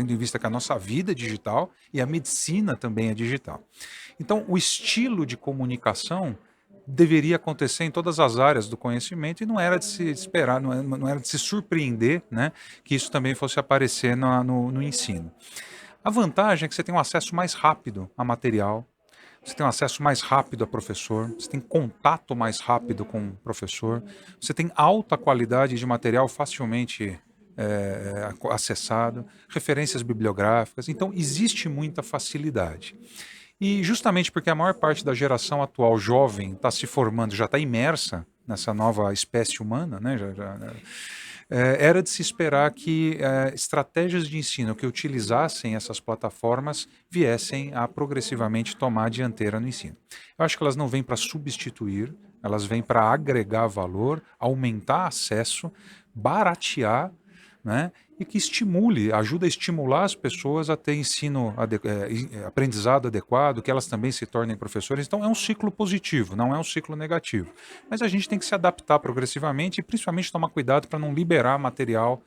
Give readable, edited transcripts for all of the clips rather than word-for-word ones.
tendo em vista que a nossa vida é digital e a medicina também é digital. Então, o estilo de comunicação deveria acontecer em todas as áreas do conhecimento e não era de se esperar, não era de se surpreender, né, que isso também fosse aparecer no ensino. A vantagem é que você tem um acesso mais rápido a material, você tem um acesso mais rápido a professor, você tem contato mais rápido com o professor, você tem alta qualidade de material facilmente acessado, referências bibliográficas, então existe muita facilidade. E justamente porque a maior parte da geração atual jovem está se formando, já está imersa nessa nova espécie humana, né? Era de se esperar que estratégias de ensino que utilizassem essas plataformas viessem a progressivamente tomar a dianteira no ensino. Eu acho que elas não vêm para substituir, elas vêm para agregar valor, aumentar acesso, baratear, né? E que estimule, ajuda a estimular as pessoas a ter aprendizado adequado, que elas também se tornem professores. Então é um ciclo positivo, não é um ciclo negativo. Mas a gente tem que se adaptar progressivamente e principalmente tomar cuidado para não liberar material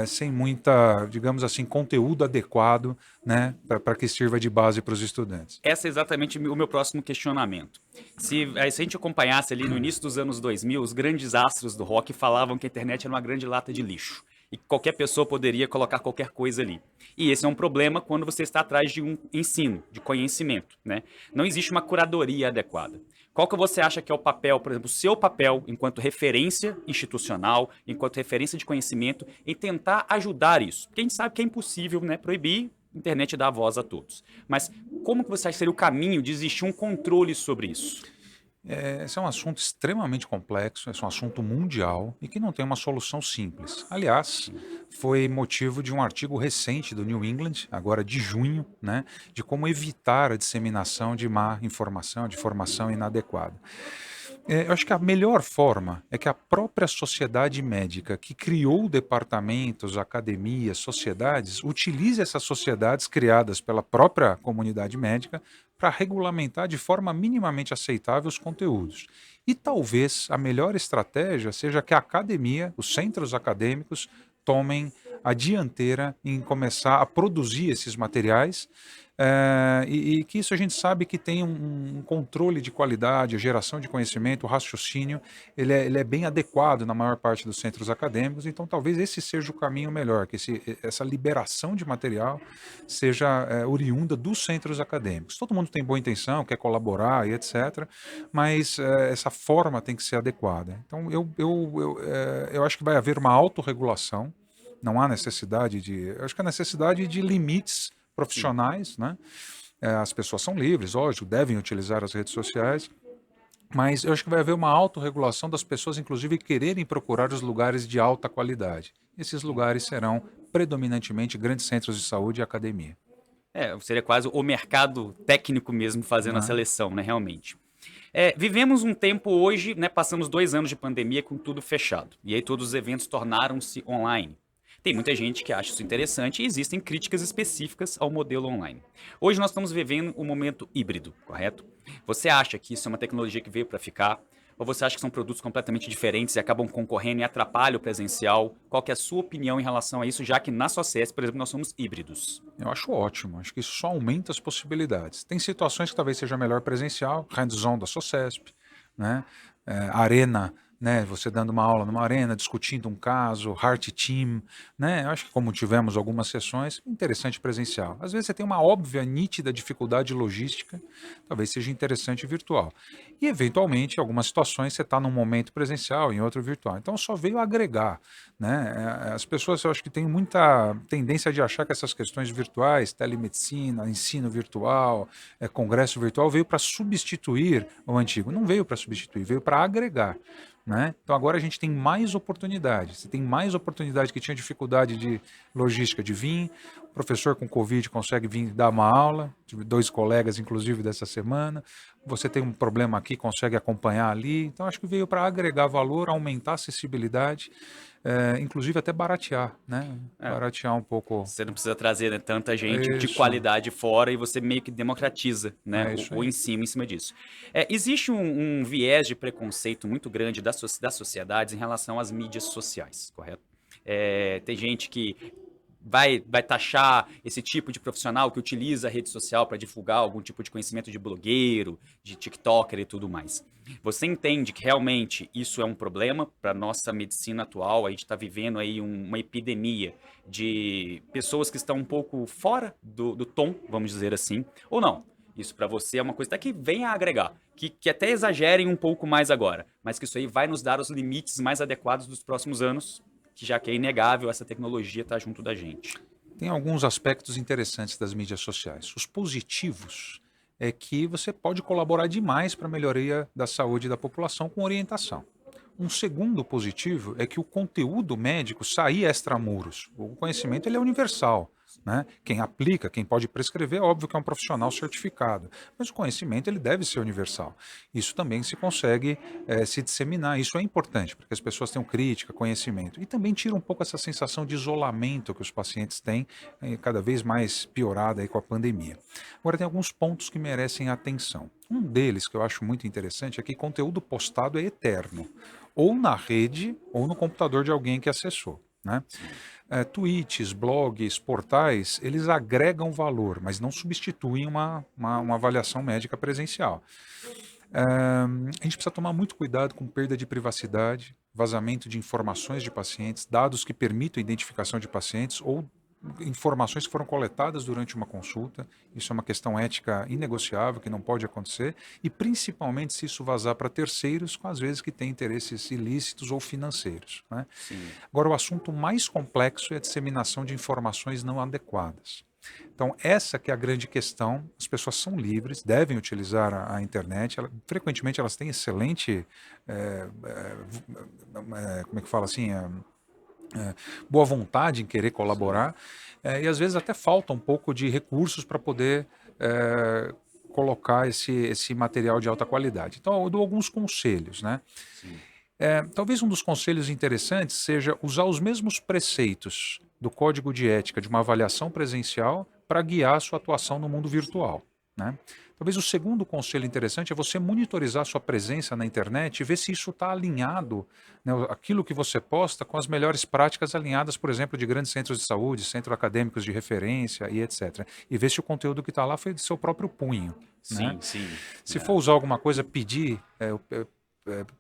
sem muita, digamos assim, conteúdo adequado, né, para que sirva de base para os estudantes. Esse é exatamente o meu próximo questionamento. Se a gente acompanhasse ali no início dos anos 2000, os grandes astros do rock falavam que a internet era uma grande lata de lixo e que qualquer pessoa poderia colocar qualquer coisa ali. E esse é um problema quando você está atrás de um ensino, de conhecimento, né? Não existe uma curadoria adequada. Qual que você acha que é o papel, por exemplo, o seu papel enquanto referência institucional, enquanto referência de conhecimento, em tentar ajudar isso? Porque a gente sabe que é impossível, né, proibir, a internet dá voz a todos. Mas como que você acha que seria o caminho de existir um controle sobre isso? Esse é um assunto extremamente complexo, esse é um assunto mundial e que não tem uma solução simples. Aliás, foi motivo de um artigo recente do New England, agora de junho, né, de como evitar a disseminação de má informação, de informação inadequada. Eu acho que a melhor forma é que a própria sociedade médica, que criou departamentos, academias, sociedades, utilize essas sociedades criadas pela própria comunidade médica para regulamentar de forma minimamente aceitável os conteúdos. E talvez a melhor estratégia seja que a academia, os centros acadêmicos, tomem a dianteira em começar a produzir esses materiais e que isso a gente sabe que tem um controle de qualidade, a geração de conhecimento, o raciocínio, ele é bem adequado na maior parte dos centros acadêmicos, então talvez esse seja o caminho melhor, que essa liberação de material seja oriunda dos centros acadêmicos. Todo mundo tem boa intenção, quer colaborar e etc., mas essa forma tem que ser adequada. Então eu acho que vai haver uma autorregulação, não há necessidade de. Eu acho que a necessidade de limites Sim. profissionais, né? As pessoas são livres, lógico, devem utilizar as redes sociais, mas eu acho que vai haver uma autorregulação das pessoas, inclusive, quererem procurar os lugares de alta qualidade. Esses lugares serão predominantemente grandes centros de saúde e academia. Seria quase o mercado técnico mesmo fazendo a Né? seleção, né, realmente. Vivemos um tempo hoje, né, passamos 2 anos de pandemia com tudo fechado. E aí todos os eventos tornaram-se online. Tem muita gente que acha isso interessante e existem críticas específicas ao modelo online. Hoje nós estamos vivendo um momento híbrido, correto? Você acha que isso é uma tecnologia que veio para ficar? Ou você acha que são produtos completamente diferentes e acabam concorrendo e atrapalham o presencial? Qual que é a sua opinião em relação a isso, já que na SOCES, por exemplo, nós somos híbridos? Eu acho ótimo, acho que isso só aumenta as possibilidades. Tem situações que talvez seja melhor presencial, hands-on da SOCESP, né? Arena, né? Você dando uma aula numa arena, discutindo um caso, Heart Team, né? Eu acho que como tivemos algumas sessões, interessante presencial. Às vezes você tem uma óbvia, nítida dificuldade logística, talvez seja interessante virtual. E eventualmente, em algumas situações, você está num momento presencial, em outro virtual. Então só veio agregar, né? As pessoas, eu acho que têm muita tendência de achar que essas questões virtuais, telemedicina, ensino virtual, congresso virtual, veio para substituir o antigo. Não veio para substituir, veio para agregar. Né? Então agora a gente tem mais oportunidade. Você tem mais oportunidade que tinha dificuldade de logística de vir. O professor com Covid consegue vir dar uma aula. Tive 2 colegas, inclusive, dessa semana. Você tem um problema aqui, consegue acompanhar ali. Então acho que veio para agregar valor, aumentar a acessibilidade, inclusive até baratear, né? É, Baratear um pouco. Você não precisa trazer, né, tanta gente de Isso, qualidade fora e você meio que democratiza, né, é o, isso o aí. ensino em cima disso. Existe um viés de preconceito muito grande das sociedades em relação às mídias sociais, correto? Tem gente que vai taxar esse tipo de profissional que utiliza a rede social para divulgar algum tipo de conhecimento de blogueiro, de TikToker e tudo mais. Você entende que realmente isso é um problema para nossa medicina atual? A gente está vivendo aí uma epidemia de pessoas que estão um pouco fora do tom, vamos dizer assim, ou não? Isso para você é uma coisa até que vem a agregar, que até exagerem um pouco mais agora, mas que isso aí vai nos dar os limites mais adequados dos próximos anos, que já que é inegável essa tecnologia estar junto da gente. Tem alguns aspectos interessantes das mídias sociais. Os positivos é que você pode colaborar demais para a melhoria da saúde da população com orientação. Um segundo positivo é que o conteúdo médico sai extramuros. O conhecimento ele é universal. Né? Quem aplica, quem pode prescrever, é óbvio que é um profissional certificado, mas o conhecimento ele deve ser universal. Isso também se consegue se disseminar, isso é importante, para que as pessoas tenham crítica, conhecimento. E também tira um pouco essa sensação de isolamento que os pacientes têm, cada vez mais piorada aí com a pandemia. Agora tem alguns pontos que merecem atenção. Um deles que eu acho muito interessante é que conteúdo postado é eterno, ou na rede ou no computador de alguém que acessou. Né? Tweets, blogs, portais, eles agregam valor, mas não substituem uma avaliação médica presencial. A gente precisa tomar muito cuidado com perda de privacidade, vazamento de informações de pacientes, dados que permitam a identificação de pacientes ou informações que foram coletadas durante uma consulta. Isso é uma questão ética inegociável que não pode acontecer, e principalmente se isso vazar para terceiros, às vezes que têm interesses ilícitos ou financeiros. Né? Agora, o assunto mais complexo é a disseminação de informações não adequadas. Então, essa que é a grande questão. As pessoas são livres, devem utilizar a internet. Frequentemente, elas têm excelente, como é que fala assim, boa vontade em querer colaborar, e às vezes até falta um pouco de recursos para poder colocar esse material de alta qualidade. Então, eu dou alguns conselhos, né? Talvez um dos conselhos interessantes seja usar os mesmos preceitos do código de ética de uma avaliação presencial para guiar a sua atuação no mundo virtual. Né? Talvez o segundo conselho interessante é você monitorizar a sua presença na internet e ver se isso está alinhado, né, aquilo que você posta, com as melhores práticas alinhadas, por exemplo, de grandes centros de saúde, centros acadêmicos de referência e etc. E ver se o conteúdo que está lá foi do seu próprio punho. Né? Sim. Se for usar alguma coisa, pedir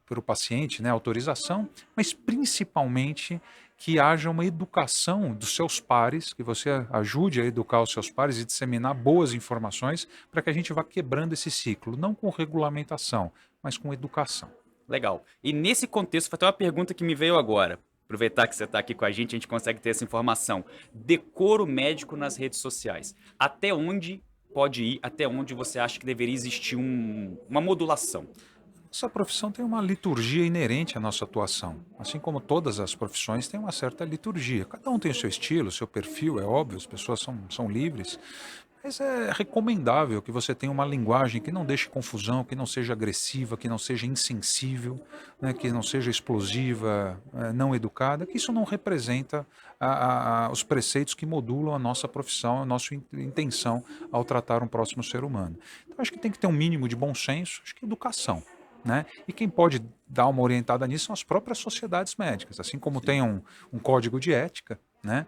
para o paciente, né, autorização, mas principalmente que haja uma educação dos seus pares, que você ajude a educar os seus pares e disseminar boas informações para que a gente vá quebrando esse ciclo, não com regulamentação, mas com educação. Legal. E nesse contexto, foi até uma pergunta que me veio agora. Aproveitar que você está aqui com a gente gente ter essa informação. Decoro médico nas redes sociais. Até onde pode ir? Até onde você acha que deveria existir uma modulação? Essa profissão tem uma liturgia inerente à nossa atuação. Assim como todas as profissões têm uma certa liturgia. Cada um tem o seu estilo, o seu perfil, é óbvio, as pessoas são livres. Mas é recomendável que você tenha uma linguagem que não deixe confusão, que não seja agressiva, que não seja insensível, né, que não seja explosiva, não educada, que isso não representa os preceitos que modulam a nossa profissão, a nossa intenção ao tratar um próximo ser humano. Então, acho que tem que ter um mínimo de bom senso, acho que educação. Né? E quem pode dar uma orientada nisso são as próprias sociedades médicas, assim como tem um código de ética, né?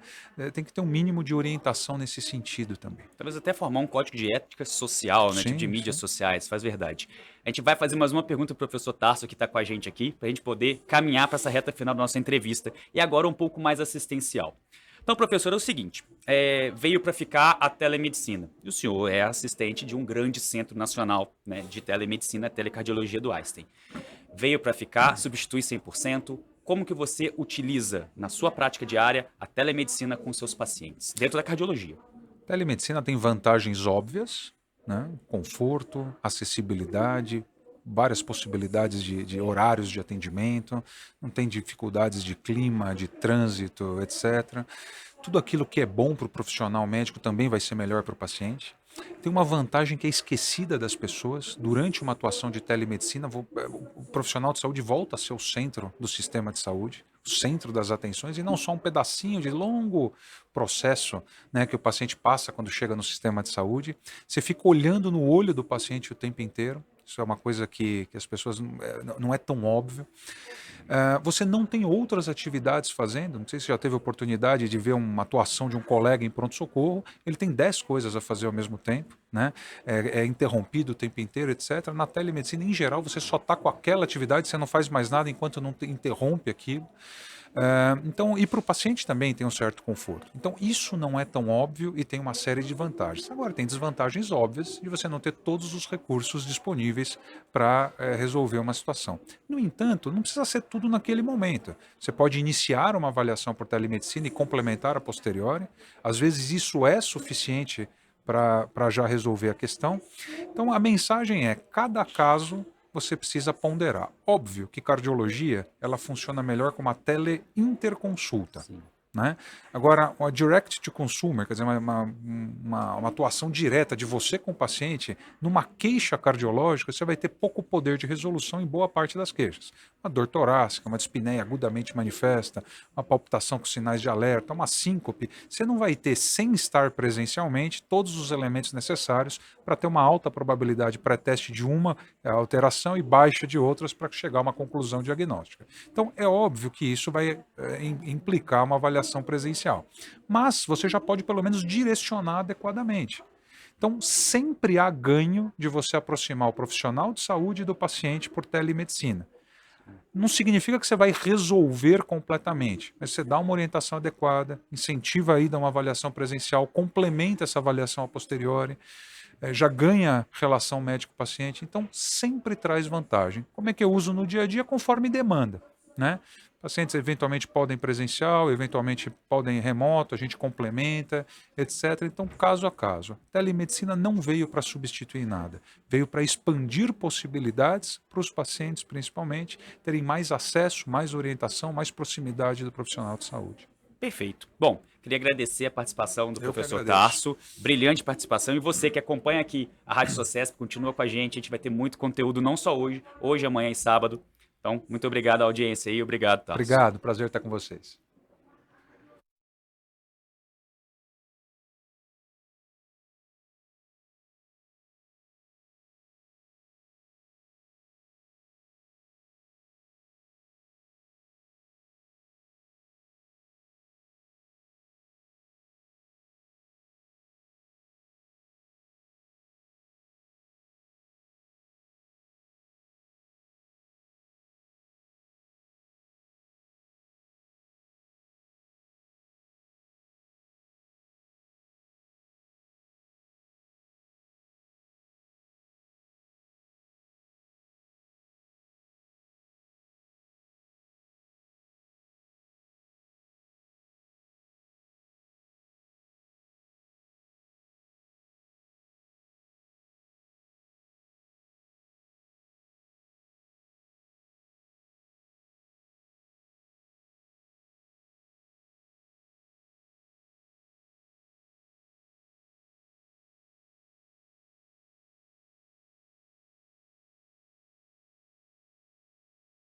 Tem que ter um mínimo de orientação nesse sentido também. Talvez até formar um código de ética social, né? Sim, Tipo de mídias sim. sociais, faz verdade. A gente vai fazer mais uma pergunta para o professor Tarso, que está com a gente aqui, para a gente poder caminhar para essa reta final da nossa entrevista. E agora um pouco mais assistencial. Então, professor, é o seguinte, veio para ficar a telemedicina. E o senhor é assistente de um grande centro nacional, né, de telemedicina, telecardiologia do Einstein. Veio para ficar, substitui 100%. Como que você utiliza, na sua prática diária, a telemedicina com seus pacientes, dentro da cardiologia? Telemedicina tem vantagens óbvias, né? Conforto, acessibilidade, várias possibilidades de horários de atendimento, não tem dificuldades de clima, de trânsito, etc. Tudo aquilo que é bom para o profissional médico também vai ser melhor para o paciente. Tem uma vantagem que é esquecida das pessoas. Durante uma atuação de telemedicina, o profissional de saúde volta a ser o centro do sistema de saúde, o centro das atenções, e não só um pedacinho de longo processo, né, que o paciente passa quando chega no sistema de saúde. Você fica olhando no olho do paciente o tempo inteiro. Isso é uma coisa que as pessoas não é tão óbvio. Você não tem outras atividades fazendo, não sei se já teve oportunidade de ver uma atuação de um colega em pronto-socorro, ele tem 10 coisas a fazer ao mesmo tempo, né? É interrompido o tempo inteiro, etc. Na telemedicina, em geral, você só está com aquela atividade, você não faz mais nada enquanto não interrompe aquilo. Então, e para o paciente também tem um certo conforto. Então, isso não é tão óbvio e tem uma série de vantagens. Agora, tem desvantagens óbvias de você não ter todos os recursos disponíveis para resolver uma situação. No entanto, não precisa ser tudo naquele momento. Você pode iniciar uma avaliação por telemedicina e complementar a posteriori. Às vezes, isso é suficiente para já resolver a questão. Então, a mensagem é: cada caso você precisa ponderar. Óbvio que cardiologia ela funciona melhor com uma teleinterconsulta. Sim. Né? Agora, uma direct to consumer, quer dizer, uma atuação direta de você com o paciente, numa queixa cardiológica, você vai ter pouco poder de resolução em boa parte das queixas. Uma dor torácica, uma dispneia agudamente manifesta, uma palpitação com sinais de alerta, uma síncope, você não vai ter, sem estar presencialmente, todos os elementos necessários para ter uma alta probabilidade pré-teste de uma alteração e baixa de outras para chegar a uma conclusão diagnóstica. Então, é óbvio que isso vai implicar uma avaliação presencial. Mas você já pode pelo menos direcionar adequadamente. Então, sempre há ganho de você aproximar o profissional de saúde do paciente por telemedicina. Não significa que você vai resolver completamente, mas você dá uma orientação adequada, incentiva a ida a uma avaliação presencial, complementa essa avaliação a posteriori, já ganha relação médico-paciente, então sempre traz vantagem. Como é que eu uso no dia a dia? Conforme demanda, né? Pacientes eventualmente podem presencial, eventualmente podem remoto, a gente complementa, etc. Então, caso a caso. A telemedicina não veio para substituir nada, veio para expandir possibilidades para os pacientes, principalmente, terem mais acesso, mais orientação, mais proximidade do profissional de saúde. Perfeito. Bom, queria agradecer a participação do Eu que professor agradeço. Tarso, brilhante participação, e você que acompanha aqui a Rádio Socesp, continua com a gente vai ter muito conteúdo, não só hoje, amanhã e sábado. Então, muito obrigado à audiência aí, obrigado, Tarso. Obrigado, prazer estar com vocês.